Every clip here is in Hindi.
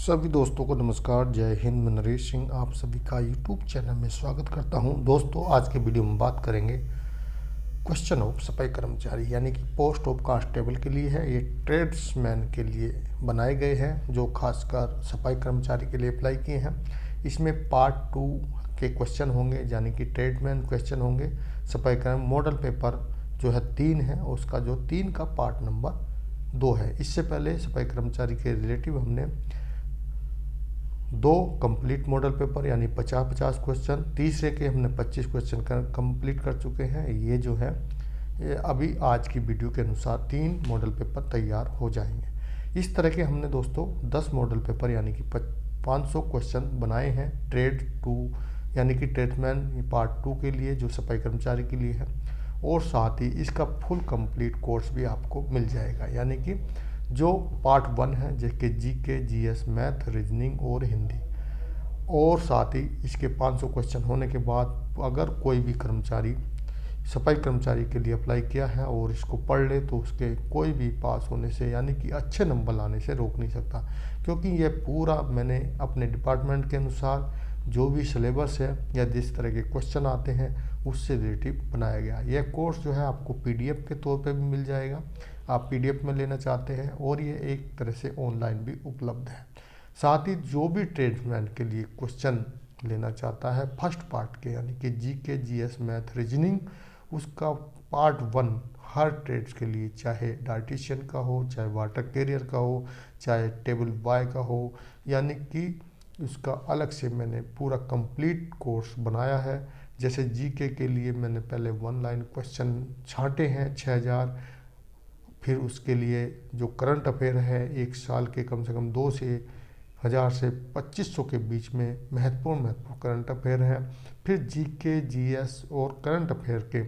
सभी दोस्तों को नमस्कार। जय हिंद। मैं नरेश सिंह आप सभी का यूट्यूब चैनल में स्वागत करता हूं। दोस्तों, आज के वीडियो में बात करेंगे क्वेश्चन ऑफ सफाई कर्मचारी यानी कि पोस्ट ऑफ कांस्टेबल के लिए है। ये ट्रेड्समैन के लिए बनाए गए हैं जो खासकर सफाई कर्मचारी के लिए अप्लाई किए हैं। इसमें पार्ट 2 के क्वेश्चन होंगे यानी कि ट्रेडमैन क्वेश्चन होंगे। सफाई कर्म मॉडल पेपर जो है 3 है, उसका जो 3 का पार्ट नंबर 2 है। इससे पहले सफाई कर्मचारी के रिलेटिव हमने 2 कंप्लीट मॉडल पेपर यानी 50-50 क्वेश्चन, तीसरे के हमने 25 क्वेश्चन कंप्लीट कर चुके हैं। ये जो है ये अभी आज की वीडियो के अनुसार 3 मॉडल पेपर तैयार हो जाएंगे। इस तरह के हमने दोस्तों 10 मॉडल पेपर यानी कि 500 क्वेश्चन बनाए हैं ट्रेड 2 यानी कि ट्रेडमैन पार्ट 2 के लिए जो सफाई कर्मचारी के लिए है। और साथ ही इसका फुल कंप्लीट कोर्स भी आपको मिल जाएगा यानी कि जो पार्ट 1 है जैसे जीके, जीएस, मैथ, रीजनिंग और हिंदी। और साथ ही इसके 500 क्वेश्चन होने के बाद अगर कोई भी कर्मचारी सफाई कर्मचारी के लिए अप्लाई किया है और इसको पढ़ ले तो उसके कोई भी पास होने से यानी कि अच्छे नंबर लाने से रोक नहीं सकता, क्योंकि ये पूरा मैंने अपने डिपार्टमेंट के अनुसार जो भी सिलेबस है या जिस तरह के क्वेश्चन आते हैं उससे रिलेटिव बनाया गया। यह कोर्स जो है आपको पीडीएफ के तौर पे भी मिल जाएगा, आप पीडीएफ में लेना चाहते हैं, और ये एक तरह से ऑनलाइन भी उपलब्ध है। साथ ही जो भी ट्रेड्समैन के लिए क्वेश्चन लेना चाहता है फर्स्ट पार्ट के यानी कि जीके, जीएस, मैथ, रीजनिंग, उसका पार्ट 1 हर ट्रेड्स के लिए, चाहे डाइटिशियन का हो, चाहे वाटर कैरियर का हो, चाहे टेबल बॉय का हो, यानी कि उसका अलग से मैंने पूरा कंप्लीट कोर्स बनाया है। जैसे जीके के लिए मैंने पहले 1 लाइन क्वेश्चन छांटे हैं 6000, फिर उसके लिए जो करंट अफेयर है 1 साल के कम से कम 2 से 1000 से 2500 के बीच में महत्वपूर्ण करंट अफेयर है। फिर जीके, जीएस और करंट अफेयर के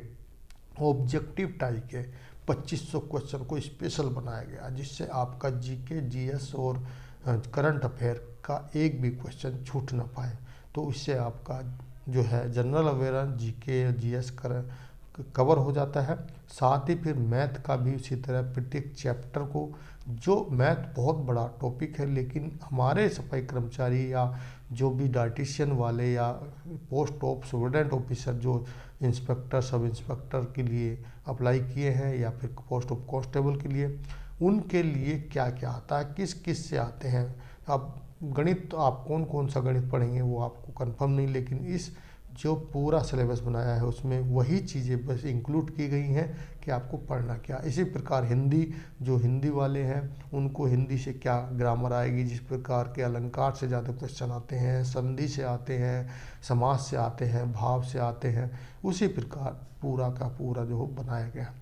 ऑब्जेक्टिव टाइप के 2500 क्वेश्चन को स्पेशल बनाया गया जिससे आपका जीके, जीएस और करंट अफेयर का एक भी क्वेश्चन छूट ना पाए। तो इससे आपका जो है general awareness GK, GS cover हो जाता है। साथ ही फिर मैथ का भी उसी तरह प्रत्येक चैप्टर को, जो मैथ बहुत बड़ा टॉपिक है लेकिन हमारे सफाई कर्मचारी या जो भी डाइटिशियन वाले या पोस्ट ऑफ स्टूडेंट ऑफिसर जो इंस्पेक्टर, सब इंस्पेक्टर के लिए अप्लाई किए हैं या फिर पोस्ट ऑफ कांस्टेबल के लिए, उनके लिए क्या क्या आता है, किस किस से आते हैं। अब गणित तो आप कौन कौन सा गणित पढ़ेंगे वो आपको कंफर्म नहीं, लेकिन इस जो पूरा सिलेबस बनाया है उसमें वही चीज़ें बस इंक्लूड की गई हैं कि आपको पढ़ना क्या। इसी प्रकार हिंदी, जो हिंदी वाले हैं उनको हिंदी से क्या ग्रामर आएगी, जिस प्रकार के अलंकार से ज़्यादा क्वेश्चन आते हैं, संधि से आते हैं, समास से आते हैं, भाव से आते हैं, उसी प्रकार पूरा का पूरा जो बनाया गया।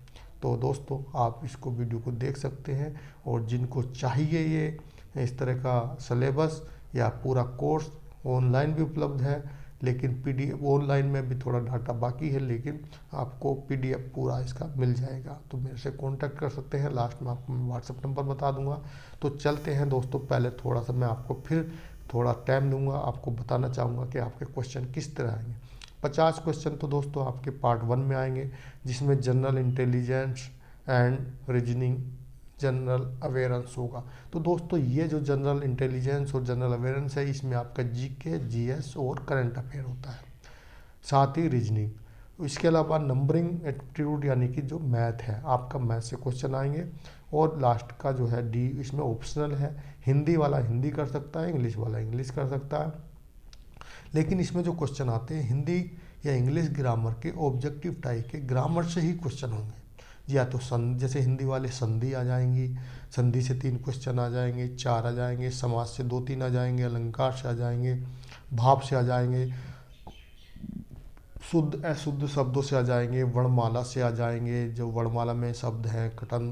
तो दोस्तों, आप इसको वीडियो को देख सकते हैं, और जिनको चाहिए ये इस तरह का सिलेबस या पूरा कोर्स ऑनलाइन भी उपलब्ध है, लेकिन पीडीएफ ऑनलाइन में भी थोड़ा डाटा बाकी है, लेकिन आपको पीडीएफ पूरा इसका मिल जाएगा। तो मेरे से कांटेक्ट कर सकते हैं, लास्ट में आपको मैं व्हाट्सएप नंबर बता दूंगा। तो चलते हैं दोस्तों, पहले थोड़ा सा मैं आपको फिर थोड़ा टाइम दूंगा, आपको बताना चाहूँगा कि आपके क्वेश्चन किस तरह आएंगे। 50 क्वेश्चन तो दोस्तों आपके पार्ट 1 में आएंगे, जिसमें general intelligence and reasoning, general awareness होगा। तो दोस्तों, ये जो जनरल इंटेलिजेंस और जनरल अवेयरेंस है, इसमें आपका जीके, जीएस और करंट अफेयर होता है, साथ ही रीजनिंग। इसके अलावा नंबरिंग एप्टीट्यूड यानी कि जो मैथ है, आपका मैथ से क्वेश्चन आएंगे। और लास्ट का जो है डी, इसमें ऑप्शनल है, हिंदी वाला हिंदी कर सकता है, इंग्लिश वाला इंग्लिश कर सकता है। लेकिन इसमें जो क्वेश्चन आते हैं हिंदी या इंग्लिश ग्रामर के ऑब्जेक्टिव टाइप के ग्रामर से ही क्वेश्चन होंगे। या तो जैसे हिंदी वाले संधि आ जाएंगी, संधि से 3 क्वेश्चन आ जाएंगे, 4 आ जाएंगे, समास से 2-3 आ जाएंगे, अलंकार से आ जाएंगे, भाव से आ जाएंगे, शुद्ध अशुद्ध शब्दों से आ जाएंगे, वर्णमाला से आ जाएंगे, जो वर्णमाला में शब्द हैं, कटन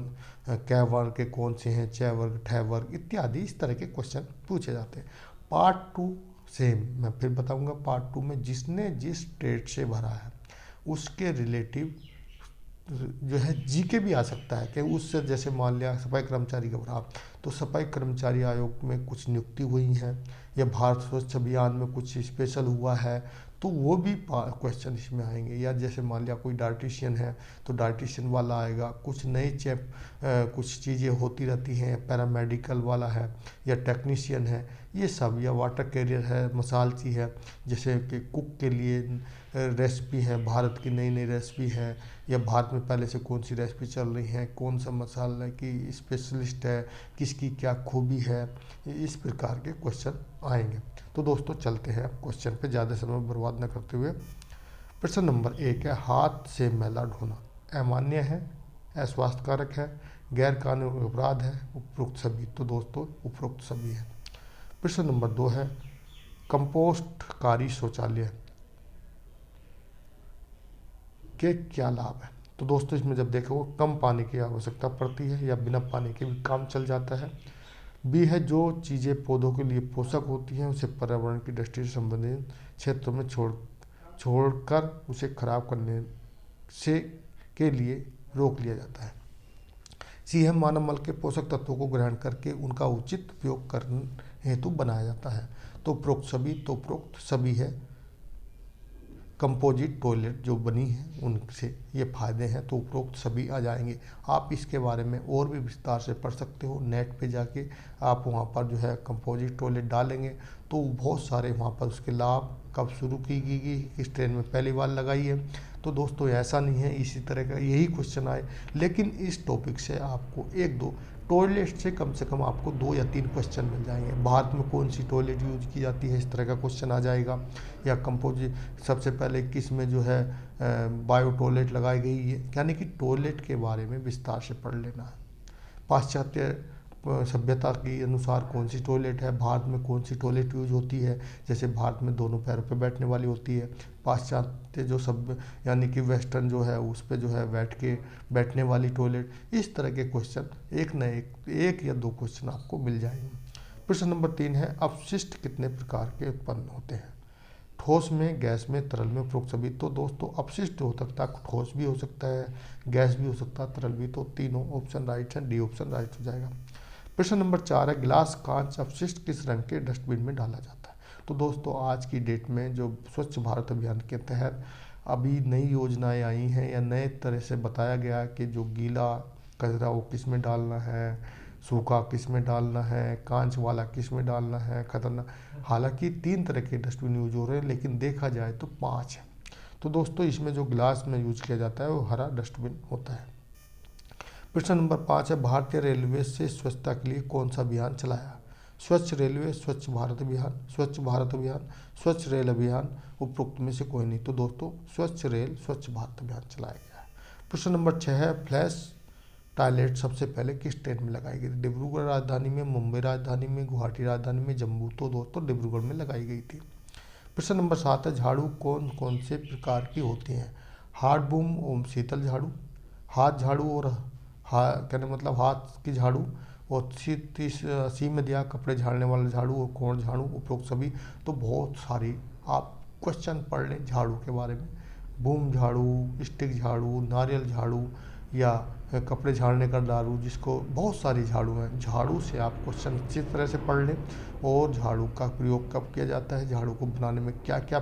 कै वर्ग के कौन से हैं, च वर्ग, ठ वर्ग इत्यादि, इस तरह के क्वेश्चन पूछे जाते हैं। पार्ट 2 सेम मैं फिर बताऊंगा। पार्ट 2 में जिसने जिस ट्रेड से भरा है उसके रिलेटिव जो है जीके भी आ सकता है कि उससे, जैसे मान लिया सफाई कर्मचारी का भरा, तो सफाई कर्मचारी आयोग में कुछ नियुक्ति हुई है या भारत स्वच्छ अभियान में कुछ स्पेशल हुआ है, तो वो भी क्वेश्चन इसमें आएंगे। या जैसे मान लिया कोई डाइटिशियन है तो डाइटिशियन वाला आएगा, कुछ नई कुछ चीज़ें होती रहती हैं, पैरामेडिकल वाला है या टेक्नीशियन है, ये सब, या वाटर कैरियर है, मसालची है, जैसे कि कुक के लिए रेसिपी है, भारत की नई नई रेसिपी है, या भारत में पहले से कौन सी रेसिपी चल रही है, कौन सा मसाला की स्पेशलिस्ट है, किसकी क्या खूबी है, इस प्रकार के क्वेश्चन आएंगे। तो दोस्तों चलते हैं क्वेश्चन पे, ज़्यादा समय बर्बाद न करते हुए। प्रश्न नंबर 1 है, हाथ से मैला ढोना अमान्य है, अस्वास्थ्यकारक है, गैर कानूनी अपराध है, उपरोक्त सभी। तो दोस्तों उपरोक्त सभी है। प्रश्न नंबर 2 है, कंपोस्टकारी शौचालय के क्या लाभ है। तो दोस्तों इसमें जब देखो कम पानी की आवश्यकता पड़ती है या बिना पानी के भी काम चल जाता है। बी है, जो चीज़ें पौधों के लिए पोषक होती हैं उसे पर्यावरण की दृष्टि से संबंधित क्षेत्रों में छोड़कर उसे खराब करने से के लिए रोक लिया जाता है। सी है, मानव मल के पोषक तत्वों को ग्रहण करके उनका उचित उपयोग करने हेतु बनाया जाता है। तो उपरोक्त सभी है। कंपोजिट टॉयलेट जो बनी है उनसे ये फायदे हैं, तो उपरोक्त सभी आ जाएंगे। आप इसके बारे में और भी विस्तार से पढ़ सकते हो, नेट पे जाके आप वहाँ पर जो है कंपोजिट टॉयलेट डालेंगे तो बहुत सारे वहाँ पर उसके लाभ, कब शुरू की गई, किस ट्रेन में पहली बार लगाई है। तो दोस्तों ऐसा नहीं है, इसी तरह का यही क्वेश्चन आए, लेकिन इस टॉपिक से आपको 1-2 टॉयलेट से कम आपको 2 या 3 क्वेश्चन मिल जाएंगे। भारत में कौन सी टॉयलेट यूज की जाती है, इस तरह का क्वेश्चन आ जाएगा। या कंपोजिट सबसे पहले किस में जो है बायो टॉयलेट लगाई गई है, यानी कि टॉयलेट के बारे में विस्तार से पढ़ लेना है। पाश्चात्य सभ्यता के अनुसार कौन सी टॉयलेट है, भारत में कौन सी टॉयलेट यूज होती है, जैसे भारत में दोनों पैरों पे बैठने वाली होती है। पाश्चात्य जो सभ्य यानी कि वेस्टर्न जो है उस पे जो है बैठने वाली टॉयलेट। इस तरह के क्वेश्चन एक या 2 क्वेश्चन आपको मिल जाएंगे। प्रश्न नंबर 3 है, अपशिष्ट कितने प्रकार के उत्पन्न होते हैं। ठोस में, गैस में, तरल में, उपरोक्त सभी। तो दोस्तों अपशिष्ट हो सकता है, ठोस भी हो सकता है, गैस भी हो सकता है, तरल भी। तो तीनों ऑप्शन राइट है, डी ऑप्शन राइट हो जाएगा। प्रश्न नंबर 4 है, गिलास कांच अपशिष्ट किस रंग के डस्टबिन में डाला जाता है। तो दोस्तों आज की डेट में जो स्वच्छ भारत अभियान के तहत अभी नई योजनाएं आई हैं या नए तरह से बताया गया कि जो गीला कचरा वो किस में डालना है, सूखा किस में डालना है, कांच वाला किस में डालना है, खतरनाक। हालांकि 3 तरह के डस्टबिन यूज हो रहे हैं, लेकिन देखा जाए तो 5 है। तो दोस्तों इसमें जो ग्लास में यूज किया जाता है वो हरा डस्टबिन होता है। प्रश्न नंबर 5 है, भारतीय रेलवे से स्वच्छता के लिए कौन सा अभियान चलाया। स्वच्छ रेलवे, स्वच्छ भारत अभियान, स्वच्छ भारत अभियान, स्वच्छ रेल अभियान, उपरोक्त में से कोई नहीं। तो दोस्तों स्वच्छ रेल, स्वच्छ भारत अभियान चलाया गया है। प्रश्न नंबर 6 है, फ्लैश टॉयलेट सबसे पहले किस ट्रेन में लगाई गई थी। डिब्रूगढ़ राजधानी में, मुंबई राजधानी में, गुवाहाटी राजधानी में, जम्मू। तो दोस्तों डिब्रूगढ़ में लगाई गई थी। प्रश्न नंबर 7 है, झाड़ू कौन कौन से प्रकार की होती हैं। हार्ड बूम ओम शीतल झाड़ू, हाथ झाड़ू और कहने मतलब हाथ की झाड़ू, और सी में दिया कपड़े झाड़ने वाला झाड़ू और कोण झाड़ू, उपरोक्त सभी। तो बहुत सारी आप क्वेश्चन पढ़ लें झाड़ू के बारे में। बूम झाड़ू, स्टिक झाड़ू, नारियल झाड़ू, या कपड़े झाड़ने का झाड़ू, जिसको बहुत सारी झाड़ू हैं। झाड़ू से आप क्वेश्चन अच्छी तरह से पढ़ लें, और झाड़ू का प्रयोग कब किया जाता है, झाड़ू को बनाने में क्या क्या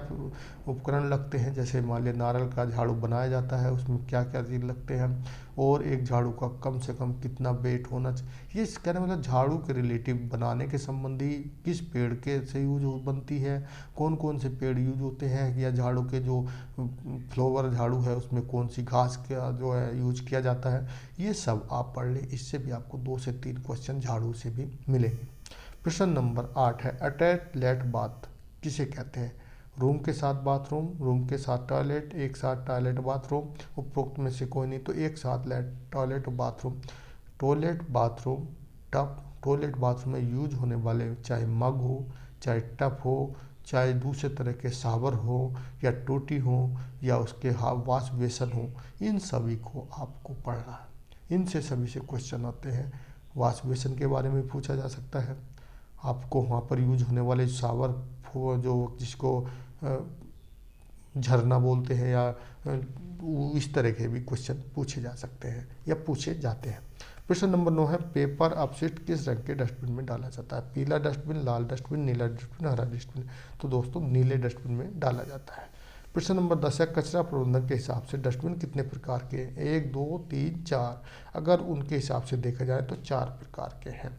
उपकरण लगते हैं। जैसे मान लिया नारियल का झाड़ू बनाया जाता है, उसमें क्या क्या चीज़ लगते हैं, और एक झाड़ू का कम से कम कितना वेट होना चाहिए। ये कहने मतलब झाड़ू के रिलेटिव बनाने के संबंधी किस पेड़ के से यूज बनती है, कौन कौन से पेड़ यूज होते हैं, या झाड़ू के जो फ्लावर झाड़ू है उसमें कौन सी घास का जो है यूज किया जाता है। ये सब आप पढ़ लें, इससे भी आपको 2 से 3 क्वेश्चन झाड़ू से भी मिलेंगे। प्रश्न नंबर 8 है, अटैच बाथ किसे कहते हैं। रूम के साथ बाथरूम, रूम के साथ टॉयलेट, एक साथ टॉयलेट बाथरूम, उपरोक्त में से कोई नहीं। तो एक साथ toilet bathroom. Toilet bathroom tub, toilet bathroom में यूज होने वाले चाहे मग हो, चाहे टब हो, चाहे दूसरे तरह के शावर हो, या टोटी हो, या उसके वॉश बेसन हो, इन सभी को आपको पढ़ना है। इनसे सभी से क्वेश्चन आते हैं। वॉश बेसन के बारे में पूछा जा सकता है आपको, वहाँ पर यूज होने वाले शावर जो जिसको झरना बोलते हैं, या इस तरह के भी क्वेश्चन पूछे जा सकते हैं या पूछे जाते हैं। प्रश्न नंबर 9 है, पेपर अपशिष्ट किस रंग के डस्टबिन में डाला जाता है। पीला डस्टबिन, लाल डस्टबिन, नीला डस्टबिन, हरा डस्टबिन। तो दोस्तों नीले डस्टबिन में डाला जाता है। प्रश्न नंबर 10 है, कचरा प्रबंधन के हिसाब से डस्टबिन कितने प्रकार के हैं। 1, 2, 3, 4। अगर उनके हिसाब से देखा जाए तो 4 प्रकार के हैं।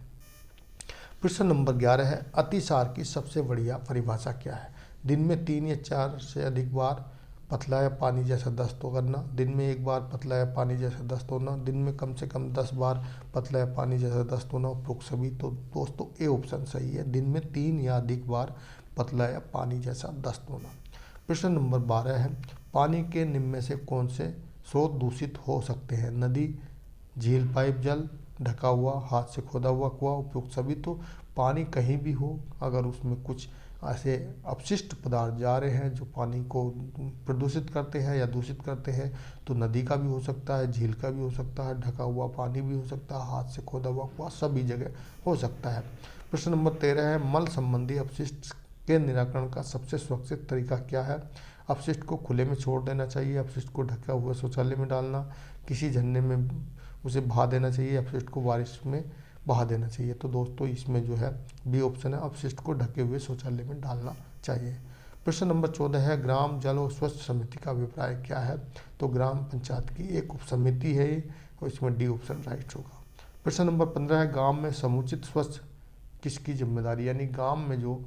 प्रश्न नंबर 11 है, अतिसार की सबसे बढ़िया परिभाषा क्या है? दिन में 3 या 4 से अधिक बार पतला या पानी जैसा दस्त करना, दिन में 1 बार पतला या पानी जैसा दस्त होना, दिन में कम से कम 10 बार पतला या पानी जैसा दस्त होना, उपरोक्त सभी। तो दोस्तों ए ऑप्शन सही है, दिन में 3 या अधिक बार पतला या पानी जैसा दस्त होना। प्रश्न नंबर 12 है, पानी के निम्न में से कौन से स्रोत दूषित हो सकते हैं? नदी, झील, पाइप जल, ढका हुआ, हाथ से खोदा हुआ कुआं, उपयुक्त सभी। तो पानी कहीं भी हो, अगर उसमें कुछ ऐसे अपशिष्ट पदार्थ जा रहे हैं जो पानी को प्रदूषित करते हैं या दूषित करते हैं, तो नदी का भी हो सकता है, झील का भी हो सकता है, ढका हुआ पानी भी हो सकता है, हाथ से खोदा हुआ कुआं, सभी जगह हो सकता है। प्रश्न नंबर 13 है, मल संबंधी अपशिष्ट के निराकरण का सबसे सुरक्षित तरीका क्या है? अपशिष्ट को खुले में छोड़ देना चाहिए, अपशिष्ट को ढका हुआ शौचालय में डालना, किसी झरने में उसे बहा देना चाहिए, अपशिष्ट को बारिश में बहा देना चाहिए। तो दोस्तों इसमें जो है बी ऑप्शन है, अपशिष्ट को ढके हुए शौचालय में डालना चाहिए। प्रश्न नंबर 14 है, ग्राम जल और स्वच्छ समिति का अभिप्राय क्या है? तो ग्राम पंचायत की एक उप समिति है ये, और इसमें डी ऑप्शन राइट होगा। प्रश्न नंबर 15 है, गाँव में समुचित स्वच्छ किसकी जिम्मेदारी? यानी गाँव में जो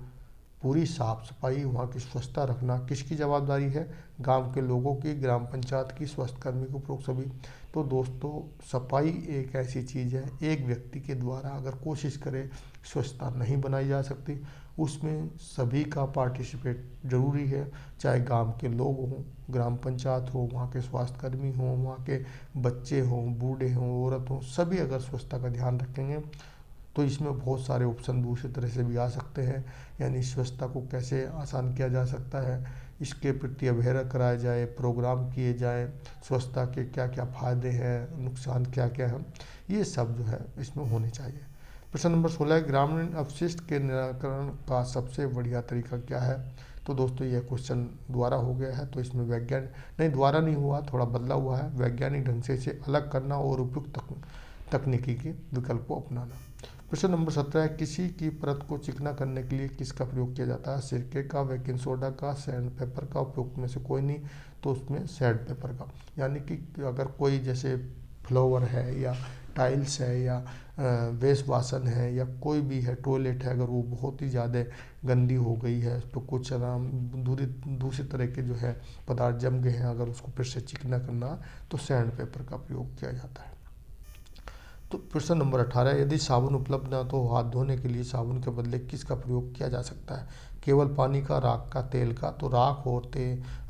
पूरी साफ सफाई, वहाँ की स्वच्छता रखना किसकी जवाबदारी है? गांव के लोगों की, ग्राम पंचायत की, स्वास्थ्य कर्मी को, उपरोक्त सभी। तो दोस्तों सफाई एक ऐसी चीज़ है, एक व्यक्ति के द्वारा अगर कोशिश करे स्वच्छता नहीं बनाई जा सकती, उसमें सभी का पार्टिसिपेट जरूरी है, चाहे गांव के लोग हों, ग्राम पंचायत हो, वहाँ के स्वास्थ्य कर्मी हों, वहाँ के बच्चे हों, बूढ़े हों, औरत हों, सभी अगर स्वच्छता का ध्यान रखेंगे तो इसमें बहुत सारे ऑप्शन दूसरी तरह से भी आ सकते हैं। यानी स्वच्छता को कैसे आसान किया जा सकता है, इसके प्रति अवेयर कराया जाए, प्रोग्राम किए जाए, स्वच्छता के क्या क्या फ़ायदे हैं, नुकसान क्या क्या हैं, ये सब जो है इसमें होने चाहिए। प्रश्न नंबर 16 है, ग्रामीण अपशिष्ट के निराकरण का सबसे बढ़िया तरीका क्या है? तो दोस्तों यह क्वेश्चन दोबारा हो गया है, तो इसमें दोबारा नहीं हुआ, थोड़ा बदला हुआ है। वैज्ञानिक ढंग से इसे अलग करना और उपयुक्त तकनीकी के विकल्प को अपनाना। प्रश्न नंबर 17 है, किसी की परत को चिकना करने के लिए किसका प्रयोग किया जाता है? सिरके का, बेकिंग सोडा का, सैंड पेपर का, उपयुक्त में से कोई नहीं, तो उसमें सैंड पेपर का। यानी कि अगर कोई जैसे फ्लोवर है या टाइल्स है या वेस्ट वासन है या कोई भी है, टॉयलेट है, अगर वो बहुत ही ज़्यादा गंदी हो गई है, उस पर कुछ दूसरी तरह के जो है पदार्थ जम गए हैं, अगर उसको फिर से चिकना करना तो सैंड पेपर का प्रयोग किया जाता है। तो प्रश्न नंबर 18, यदि साबुन उपलब्ध ना तो हाथ धोने के लिए साबुन के बदले किसका प्रयोग किया जा सकता है? केवल पानी का, राख का, तेल का? तो राख और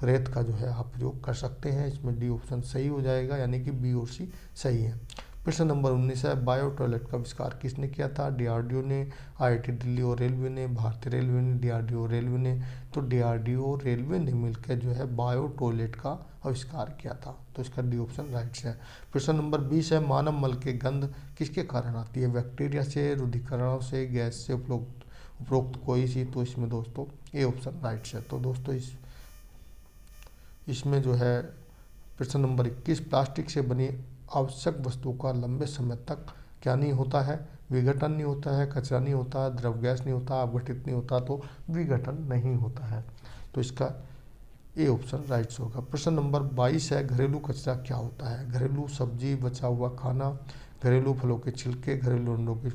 रेत का जो है आप प्रयोग कर सकते हैं, इसमें डी ऑप्शन सही हो जाएगा, यानी कि बी और सी सही है। प्रश्न नंबर 19 है, बायो टॉयलेट का आविष्कार किसने किया था? डीआरडीओ ने, आईआईटी दिल्ली और रेलवे ने, भारतीय रेलवे ने, डीआरडीओ रेलवे ने। तो डीआरडीओ रेलवे ने मिलकर जो है बायो टॉयलेट का आविष्कार किया था, तो इसका डी ऑप्शन राइट है। प्रश्न नंबर 20 है, मानव मल की गंध किसके कारण आती है? बैक्टीरिया से, रुधिकरणों से, गैस से, उपरोक्त कोई सी? तो इसमें दोस्तों ए ऑप्शन राइट है। तो दोस्तों इसमें जो है प्रश्न नंबर 21, प्लास्टिक से बनी आवश्यक वस्तु का लंबे समय तक क्या नहीं होता है? विघटन नहीं होता है, कचरा नहीं होता, द्रव गैस नहीं होता, अपघटित नहीं होता, तो विघटन नहीं होता है, तो इसका ए ऑप्शन राइट होगा। प्रश्न नंबर 22 है, घरेलू कचरा क्या होता है? घरेलू सब्जी, बचा हुआ खाना, घरेलू फलों के छिलके, घरेलू अंडों के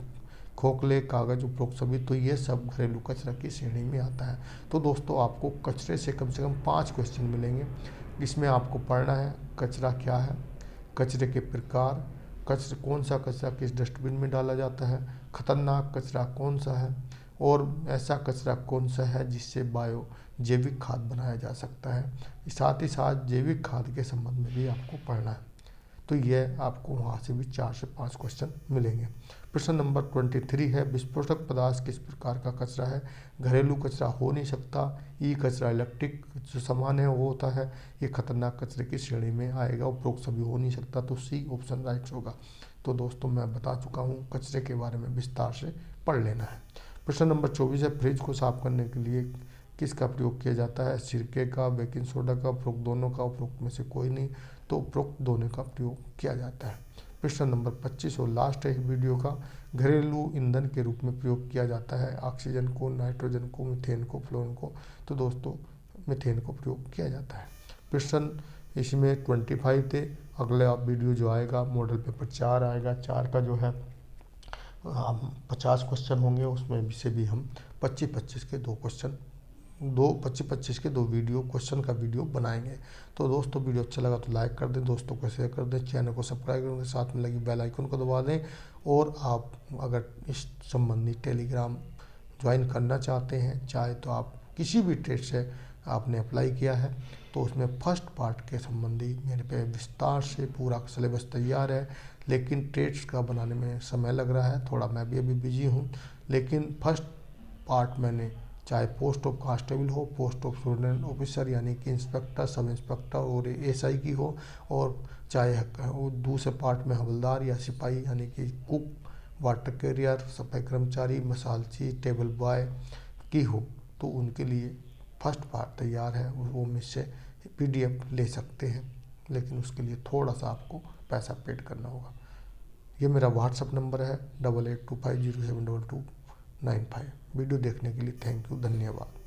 खोखले, कागज, उपरोक्त सभी। तो ये सब घरेलू कचरा की श्रेणी में आता है। तो दोस्तों आपको कचरे से कम 5 क्वेश्चन मिलेंगे, इसमें आपको पढ़ना है कचरा क्या है, कचरे के प्रकार, कौन सा कचरा किस डस्टबिन में डाला जाता है, खतरनाक कचरा कौन सा है, और ऐसा कचरा कौन सा है जिससे जैविक खाद बनाया जा सकता है। साथ ही साथ जैविक खाद के संबंध में भी आपको पढ़ना है। तो यह आपको वहाँ से भी 4 से 5 क्वेश्चन मिलेंगे। प्रश्न नंबर 23 है, विस्फोटक पदार्थ किस प्रकार का कचरा है? घरेलू कचरा हो नहीं सकता, ई कचरा इलेक्ट्रिक जो सामान है वो होता है, ये खतरनाक कचरे की श्रेणी में आएगा, उपरोक्त सभी हो नहीं सकता, तो सी ऑप्शन राइट होगा। तो दोस्तों मैं बता चुका हूँ, कचरे के बारे में विस्तार से पढ़ लेना है। प्रश्न नंबर 24 है, फ्रिज को साफ करने के लिए किसका प्रयोग किया जाता है? सिरके का, बेकिंग सोडा का, उपरोक्त दोनों का, उपरोक्त में से कोई नहीं, तो उपरोक्त दोनों का प्रयोग किया जाता है। प्रश्न नंबर 25 और लास्ट है इस वीडियो का, घरेलू ईंधन के रूप में प्रयोग किया जाता है ऑक्सीजन को, नाइट्रोजन को, मीथेन को, फ्लोरीन को? तो दोस्तों मीथेन को प्रयोग किया जाता है। प्रश्न इसमें 25 थे। अगला वीडियो जो आएगा मॉडल पेपर 4 आएगा, 4 का जो है हम 50 क्वेश्चन होंगे, उसमें से भी हम 25-25 के 2 क्वेश्चन, 25-25 के 2 वीडियो क्वेश्चन का वीडियो बनाएंगे। तो दोस्तों वीडियो अच्छा लगा तो लाइक कर दें, दोस्तों को शेयर कर दें, चैनल को सब्सक्राइब कर दें, साथ में लगी बेल आइकन को दबा दें। और आप अगर इस संबंधी टेलीग्राम ज्वाइन करना चाहते हैं, चाहे तो आप किसी भी ट्रेड से आपने अप्लाई किया है तो उसमें फर्स्ट पार्ट के संबंधी मेरे पे विस्तार से पूरा सिलेबस तैयार है, लेकिन ट्रेड्स का बनाने में समय लग रहा है थोड़ा, मैं भी अभी बिजी हूँ। लेकिन फर्स्ट पार्ट मैंने, चाहे पोस्ट ऑफ कांस्टेबल हो, पोस्ट ऑफ स्टूडेंट ऑफिसर यानी कि इंस्पेक्टर, सब इंस्पेक्टर और एसआई की हो, और चाहे दूसरे पार्ट में हवलदार या सिपाही यानी कि कुक, वाटर कैरियर, सफाई कर्मचारी, मसालची, टेबल बॉय की हो, तो उनके लिए फर्स्ट पार्ट तैयार है, वो मुझसे पीडीएफ ले सकते हैं, लेकिन उसके लिए थोड़ा सा आपको पैसा पेड करना होगा। ये मेरा व्हाट्सअप नंबर है 8825072295। वीडियो देखने के लिए थैंक यू, धन्यवाद।